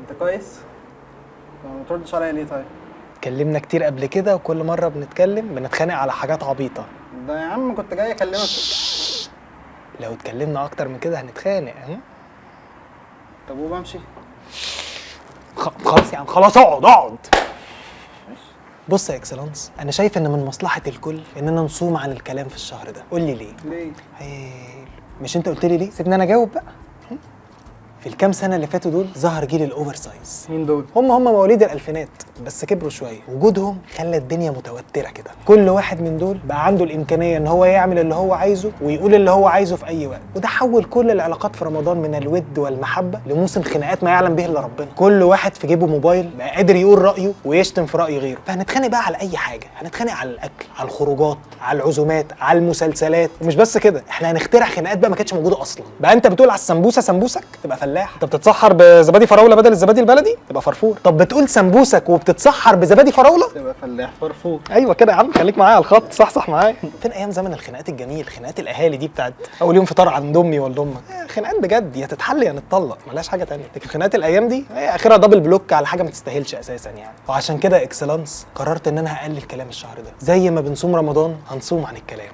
انت كويس؟ ما بتردش عليا ليه طيب؟ اتكلمنا كتير قبل كده وكل مرة بنتخانق على حاجات عبيطة. ده يا عم كنت جاي اكلمك. لو اتكلمنا اكتر من كده هنتخانق. طب وبمشي؟ خلاص يا عم خلاص اقعد. ماشي. بص يا اكسلانس، انا شايف ان من مصلحة الكل اننا نصوم عن الكلام في الشهر ده. قول لي ليه؟ ليه؟ مش انت قلت لي ليه؟ سيبني انا اجاوب بقى. في الكام سنة اللي فاتوا دول ظهر جيل الاوفر سايز. مين دول؟ هم مواليد الالفينات بس كبروا شويه. وجودهم خلى الدنيا متوتره كده. كل واحد من دول بقى عنده الامكانيه ان هو يعمل اللي هو عايزه ويقول اللي هو عايزه في اي وقت. وده حول كل العلاقات في رمضان من الود والمحبه لموسم خناقات ما يعلم به الا ربنا. كل واحد في جيبه موبايل بقى قادر يقول رايه ويشتم في راي غيره. فهنتخانق بقى على اي حاجه. هنتخانق على الاكل، على الخروجات، على العزومات، على المسلسلات. ومش بس كده، احنا هنخترع خناقات بقى ما كانتش موجوده اصلا. بقى انت بتقول على السمبوسه سمبوسك تبقى فلاح. انت بتتسحر بزبادي فراوله بدل الزبادي البلدي تبقى فرفور. طب بتقول سمبوسك وبتتسحر بزبادي فراوله تبقى فلاح فرفور. ايوه كده يا عم، خليك معايا على الخط، صح معايا. فين ايام زمن الخناقات الجميل، خناقات الاهالي دي بتاعت اول يوم فطار عند امي ولا امك. خناقات بجد يا تتحل يا نتطلق، ملهاش حاجه تانية. لكن خناقات الايام دي هي اخرها دبل بلوك على حاجه ما تستاهلش اساسا يعني. وعشان كده اكسلانس قررت ان انا هقلل كلام الشهر ده. زي ما بنصوم رمضان هنصوم عن الكلام.